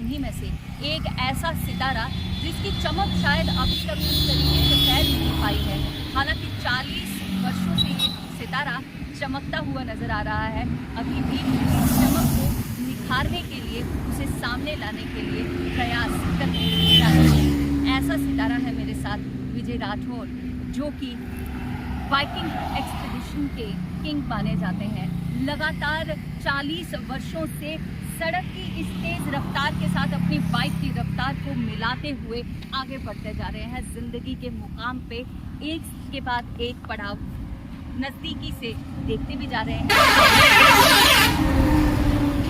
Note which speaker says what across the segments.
Speaker 1: उन्हीं में से एक ऐसा सितारा जिसकी चमक शायद अभी तक इस तरीके से फैल नहीं पाई है। हालांकि 40 वर्षों से ये सितारा चमकता हुआ नज़र आ रहा है। अभी भी इस चमक को निखारने के लिए, उसे सामने लाने के लिए प्रयास करते जा रहे हैं। ऐसा सितारा है मेरे साथ विजय राठौर, जो कि बाइकिंग एक्सपीडिशन के किंग माने जाते हैं। लगातार 40 वर्षों से सड़क की इस तेज रफ्तार के साथ अपनी बाइक की रफ्तार को मिलाते हुए आगे बढ़ते जा रहे हैं। जिंदगी के मुकाम पे एक के बाद एक पड़ाव नज़दीकी से देखते भी जा रहे हैं।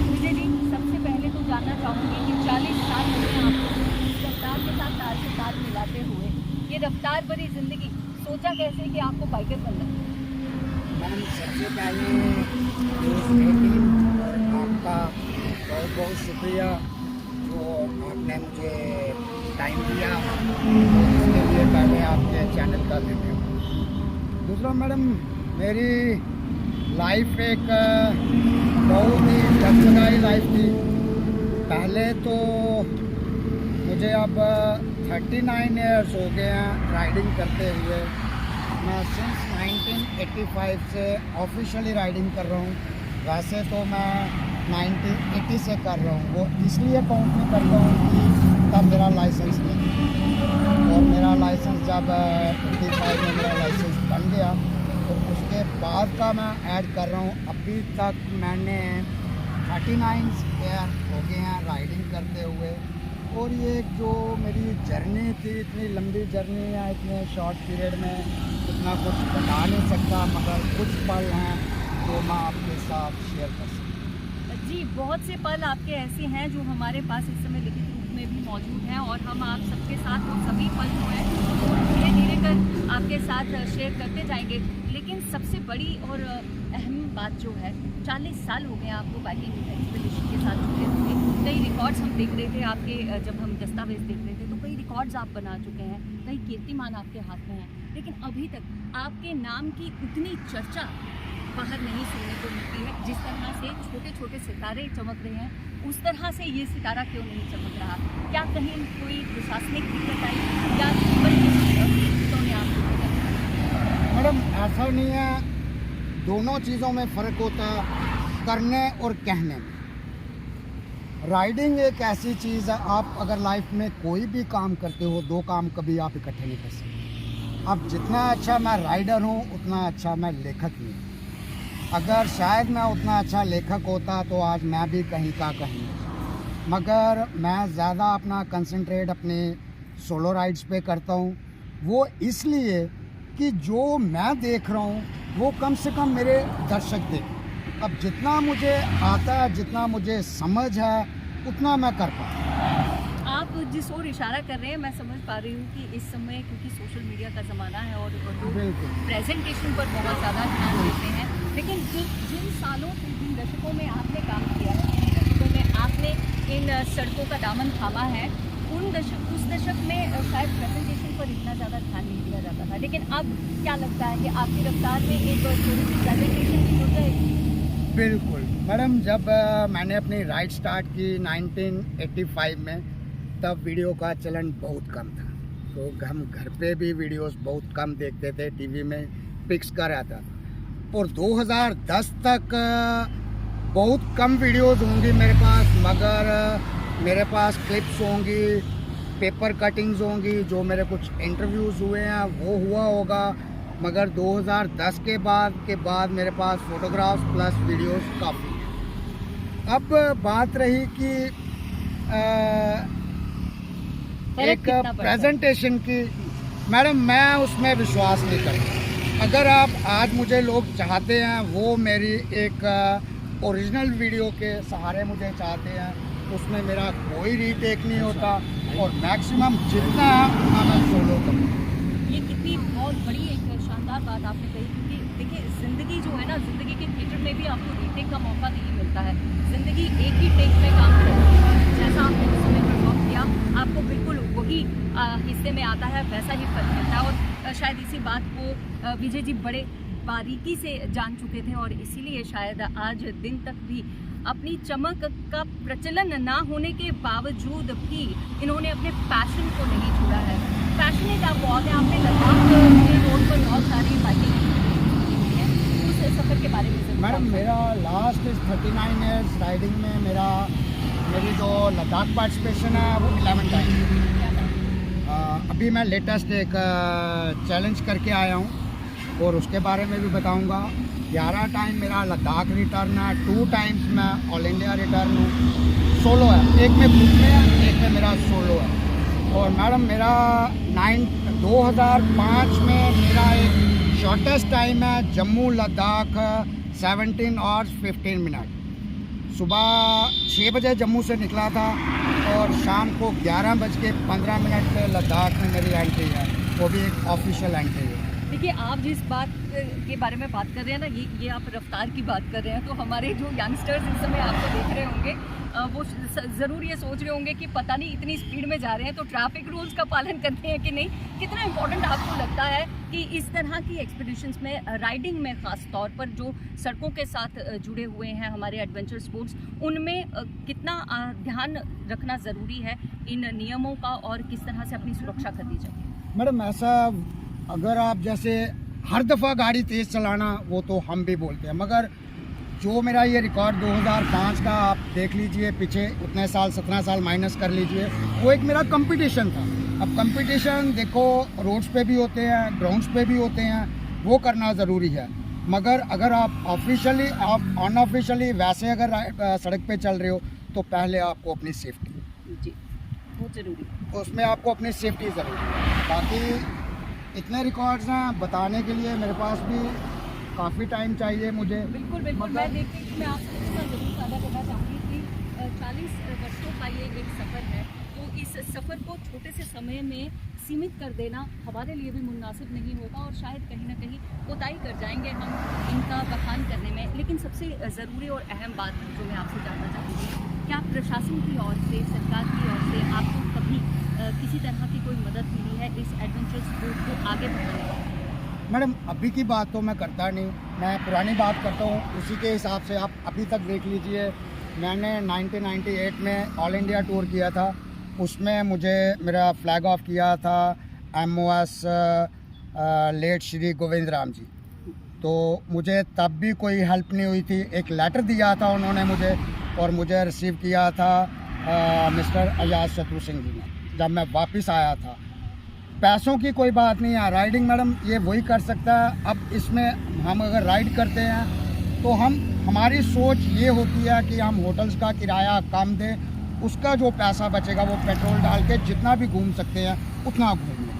Speaker 1: विजय जी, सबसे पहले तो जानना चाहूँगी कि 40 साल हो गए आपको इस रफ्तार के साथ ताल से ताल मिलाते हुए। ये रफ्तार भरी जिंदगी सोचा कैसे कि आपको बाइकर बनना?
Speaker 2: मैडम, सबसे पहले आपका बहुत बहुत शुक्रिया जो आपने मुझे टाइम दिया, इसके लिए पहले आपके चैनल का धन्यवाद। दूसरा मैडम, मेरी लाइफ एक बहुत ही जगमगाई लाइफ थी। पहले तो मुझे अब 39 ईयर्स हो गए हैं राइडिंग करते हुए। मैं सिंस 1985 से ऑफिशियली राइडिंग कर रहा हूँ। वैसे तो मैं 1980 से कर रहा हूँ। वो इसलिए काउंट नहीं करता हूँ कि तब मेरा लाइसेंस नहीं, और मेरा लाइसेंस जब 85 में मेरा लाइसेंस बन गया तो उसके बाद का मैं ऐड कर रहा हूँ। अभी तक मैंने 39 ईयर हो गए हैं राइडिंग करते हुए। और ये जो मेरी जर्नी थी, इतनी लंबी जर्नी है, इतने शॉर्ट पीरियड में इतना कुछ बता नहीं सकता, मगर कुछ पल हैं जो मैं आपके साथ शेयर कर सकता हूँ।
Speaker 1: जी, बहुत से पल आपके ऐसे हैं जो हमारे पास इस समय लिखित रूप में भी मौजूद हैं, और हम आप सबके साथ वो सभी पल जो हैं वो धीरे धीरे कर आपके साथ शेयर करते जाएंगे। लेकिन सबसे बड़ी और अहम बात जो है, 40 साल हो गए आपको बाइकिंग एक्सपीडिशन के साथ जुड़े हुए। कई रिकॉर्ड्स हम देख रहे थे आपके, जब हम दस्तावेज देख रहे थे तो कई रिकॉर्ड्स आप बना चुके हैं, कई कीर्तिमान आपके हाथ में हैं। लेकिन अभी तक आपके नाम की उतनी चर्चा बाहर नहीं सुनने को मिलती है। जिस तरह से छोटे छोटे सितारे चमक रहे हैं, उस तरह से ये सितारा क्यों नहीं चमक रहा? क्या कहीं कोई प्रशासनिक दिक्कत आई या जीवन की दिक्कतों ने आपको?
Speaker 2: मैडम, ऐसा नहीं है, दोनों चीज़ों में फ़र्क होता है, करने और कहने में। राइडिंग एक ऐसी चीज़ है, आप अगर लाइफ में कोई भी काम करते हो, दो काम कभी आप इकट्ठे नहीं कर सकते। अब जितना अच्छा मैं राइडर हूँ उतना अच्छा मैं लेखक नहीं हूँ। अगर शायद मैं उतना अच्छा लेखक होता तो आज मैं भी कहीं का कहीं, मगर मैं ज़्यादा अपना कंसंट्रेट अपने सोलो राइड्स पे करता हूँ। वो इसलिए कि जो मैं देख रहा हूँ वो कम से कम मेरे दर्शक देखें। अब जितना मुझे आता है, जितना मुझे समझ है, उतना मैं कर पाता हूँ।
Speaker 1: आप जिस ओर इशारा कर रहे हैं मैं समझ पा रही हूँ कि इस समय क्योंकि सोशल मीडिया का ज़माना है और लोग प्रेजेंटेशन पर बहुत ज़्यादा ध्यान देते हैं। लेकिन जिन सालों से, जिन दशकों में आपने काम किया है, जिन दशकों में आपने इन सड़कों का दामन थामा है, उस दशक में शायद प्रेजेंटेशन पर इतना ज़्यादा ध्यान नहीं दिया जाता था। लेकिन अब क्या लगता है कि आपकी रफ्तार में एक थोड़ी सी प्रेजेंटेशन की हो जाएगी?
Speaker 2: बिल्कुल मैडम, जब मैंने अपनी राइड स्टार्ट की 1985 में, तब वीडियो का चलन बहुत कम था। तो हम घर पे भी वीडियोस बहुत कम देखते थे, टीवी में पिक्स का रहता था। और 2010 तक बहुत कम वीडियोस होंगी मेरे पास, मगर मेरे पास क्लिप्स होंगी, पेपर कटिंग्स होंगी, जो मेरे कुछ इंटरव्यूज़ हुए हैं वो हुआ होगा। मगर 2010 के बाद मेरे पास फ़ोटोग्राफ्स प्लस वीडियोस काफ़ी हैं। अब बात रही कि एक प्रेजेंटेशन की, मैडम मैं उसमें विश्वास नहीं करता। अगर आप आज मुझे लोग चाहते हैं, वो मेरी एक ओरिजिनल वीडियो के सहारे मुझे चाहते हैं, उसमें मेरा कोई रीटेक नहीं होता, और मैक्सिमम जितना है उतना मैं सोलो करूँ।
Speaker 1: ये कितनी बहुत बड़ी एक शानदार बात आपने कही, क्योंकि देखिए ज़िंदगी जो है ना, ज़िंदगी के थिएटर में भी आपको रीटेक का मौका नहीं मिलता है। ज़िंदगी एक ही टेक में काम करती है। जैसा आपने उस समय परफॉर्म किया, आपको बिल्कुल वही हिस्से में आता है, वैसा ही फल मिलता है। और शायद इसी बात को विजय जी बड़े बारीकी से जान चुके थे, और इसीलिए शायद आज दिन तक भी अपनी चमक का प्रचलन ना होने के बावजूद भी इन्होंने अपने पैशन को नहीं छोड़ा है। पैशनेट आप बहुत हैं, आपने लद्दाख के रोड पर बहुत सारी बाइकिंग की हुई है, उस सफ़र के बारे में ज़रूर
Speaker 2: मैडम मेरा लास्ट 39 ईयर्स राइडिंग में मेरी जो लद्दाख पार्टिसिपेशन है वो 11 टाइम। अभी मैं लेटेस्ट एक चैलेंज करके आया हूँ और उसके बारे में भी बताऊँगा। 11 टाइम मेरा लद्दाख रिटर्न है, 2 टाइम्स मैं ऑल इंडिया रिटर्न हूँ। सोलो है, एक में ग्रुप में है, एक में मेरा सोलो है। और मैडम मेरा 2005 में मेरा एक शॉर्टेस्ट टाइम है जम्मू लद्दाख 17 आवर्स 15 मिनट। सुबह 6 बजे जम्मू से निकला था और शाम को 11:15 पे लद्दाख में मेरी एंट्री है, वो भी एक ऑफिशियल एंट्री है।
Speaker 1: देखिए, आप जिस बात के बारे में बात कर रहे हैं ना, ये आप रफ्तार की बात कर रहे हैं, तो हमारे जो यंगस्टर्स इस समय आपको देख रहे होंगे वो ज़रूर ये सोच रहे होंगे कि पता नहीं इतनी स्पीड में जा रहे हैं तो ट्रैफिक रूल्स का पालन करते हैं कि नहीं। कितना इम्पोर्टेंट आपको लगता है कि इस तरह की एक्सपीडिशंस में, राइडिंग में ख़ास तौर पर जो सड़कों के साथ जुड़े हुए हैं हमारे एडवेंचर स्पोर्ट्स, उनमें कितना ध्यान रखना ज़रूरी है इन नियमों का और किस तरह से अपनी सुरक्षा करनी चाहिए?
Speaker 2: मैडम ऐसा, अगर आप जैसे हर दफ़ा गाड़ी तेज़ चलाना वो तो हम भी बोलते हैं, मगर जो मेरा ये रिकॉर्ड 2005 का आप देख लीजिए, पीछे उतने साल 17 साल माइनस कर लीजिए, वो एक मेरा कंपटीशन था। अब कंपटीशन देखो रोड्स पे भी होते हैं, ग्राउंड्स पे भी होते हैं, वो करना ज़रूरी है। मगर अगर आप ऑफिशियली, आप अनऑफिशियली वैसे अगर सड़क पे चल रहे हो तो पहले आपको अपनी सेफ्टी,
Speaker 1: जी बहुत ज़रूरी है,
Speaker 2: उसमें आपको अपनी सेफ्टी ज़रूरी है। बाकी इतने रिकॉर्ड्स हैं बताने के लिए मेरे पास भी काफ़ी टाइम चाहिए मुझे।
Speaker 1: बिल्कुल बिल्कुल, मैं देखती हूँ, मैं आपसे इसका ज़रूर साझा करना चाहूँगी कि 40 वर्षों का ये एक सफ़र है, तो इस सफ़र को छोटे से समय में सीमित कर देना हमारे लिए भी मुनासिब नहीं होगा और शायद कहीं ना कहीं कोताही कर जाएंगे हम इनका बखान करने में। लेकिन सबसे ज़रूरी और अहम बात जो मैं आपसे जानना चाहूँगी, क्या प्रशासन की ओर से, सरकार की ओर से आपको कभी किसी तरह की कोई मदद मिली है इस एडवेंचर स्पोर्ट को आगे बढ़ाने में?
Speaker 2: मैडम अभी की बात तो मैं करता नहीं, मैं पुरानी बात करता हूँ, उसी के हिसाब से आप अभी तक देख लीजिए। मैंने 1998 में ऑल इंडिया टूर किया था, उसमें मुझे मेरा फ्लैग ऑफ किया था MOS लेट श्री गोविंद राम जी, तो मुझे तब भी कोई हेल्प नहीं हुई थी। एक लेटर दिया था उन्होंने मुझे और मुझे रिसीव किया था मिस्टर अजाज शत्रु सिंह जी ने जब मैं वापस आया था। पैसों की कोई बात नहीं है, राइडिंग मैडम ये वही कर सकता है। अब इसमें हम अगर राइड करते हैं तो हमारी सोच ये होती है कि हम होटल्स का किराया कम दें, उसका जो पैसा बचेगा वो पेट्रोल डाल के जितना भी घूम सकते हैं उतना घूम लें।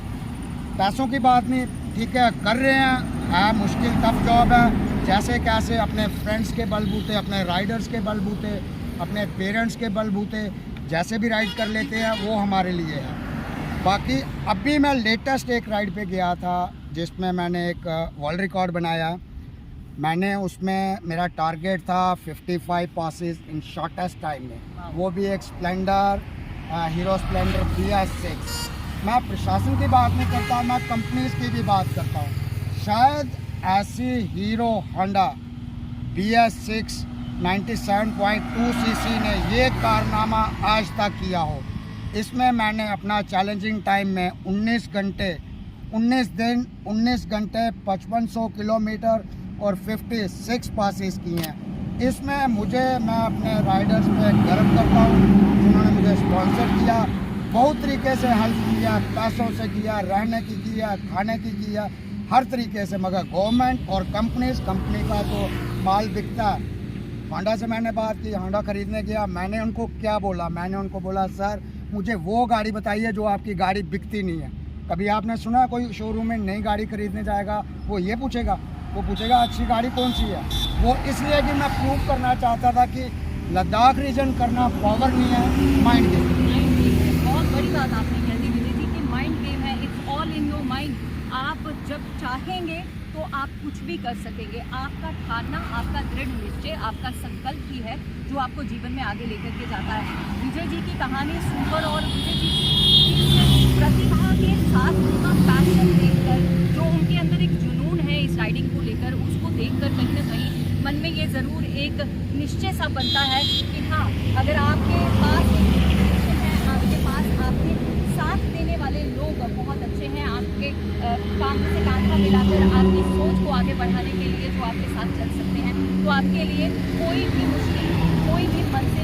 Speaker 2: पैसों की बात नहीं, ठीक है कर रहे हैं, मुश्किल टफ जॉब है, जैसे कैसे अपने फ्रेंड्स के बलबूते, अपने राइडर्स के बलबूते, अपने पेरेंट्स के बलबूते जैसे भी राइड कर लेते हैं वो हमारे लिए है। बाकी अभी मैं लेटेस्ट एक राइड पे गया था जिसमें मैंने एक वर्ल्ड रिकॉर्ड बनाया। मैंने उसमें मेरा टारगेट था 55 पासेस इन शॉर्टेस्ट टाइम में, वो भी एक स्प्लेंडर, हीरो स्प्लेंडर BS6। मैं प्रशासन की बात नहीं करता, मैं कंपनीज की भी बात करता हूँ। शायद ऐसी हीरो होंडा BS6 97.2 cc ने ये कारनामा आज तक किया हो। इसमें मैंने अपना चैलेंजिंग टाइम में 19 घंटे 5500 किलोमीटर और 56 पासेस किए हैं। इसमें मैं अपने राइडर्स पे गर्व करता हूँ जिन्होंने मुझे स्पॉन्सर किया, बहुत तरीके से हेल्प किया, पैसों से किया, रहने की किया, खाने की किया, हर तरीके से। मगर गवर्नमेंट और कंपनी का तो माल बिकता है। होंडा से मैंने बात की, होंडा ख़रीदने गया, मैंने उनको क्या बोला, मैंने उनको बोला सर मुझे वो गाड़ी बताइए जो आपकी गाड़ी बिकती नहीं है। कभी आपने सुना कोई शोरूम में नई गाड़ी खरीदने जाएगा वो ये पूछेगा, वो पूछेगा अच्छी गाड़ी कौन सी है। वो इसलिए कि मैं प्रूव करना चाहता था कि लद्दाख रीजन करना पावर नहीं है, माइंड गेम।
Speaker 1: बहुत बड़ी बात आपने कह दी विजय जी कि माइंड गेम है, it's all in your mind. आप जब चाहेंगे तो आप कुछ भी कर सकेंगे। आपका ठानना, आपका दृढ़ निश्चय, आपका संकल्प ही है जो आपको जीवन में आगे लेकर के जाता है। विजय जी की कहानी सुनकर और विजय जी की प्रतिभा के साथ उनका पैशन देखकर, जो उनके अंदर एक जुनून है इस राइडिंग को लेकर, उसको देखकर कहीं ना कहीं मन में ये ज़रूर एक निश्चय सा बनता है कि हाँ, अगर आपके पास एक मोटिवेशन है, आपके पास आपके साथ देने वाले लोग बहुत अच्छे हैं, आपके काम से काँधा मिलाकर आपकी सोच को आगे बढ़ाने के लिए जो आपके साथ चल सकते हैं, तो आपके लिए कोई भी मुश्किल, कोई भी मंज़िल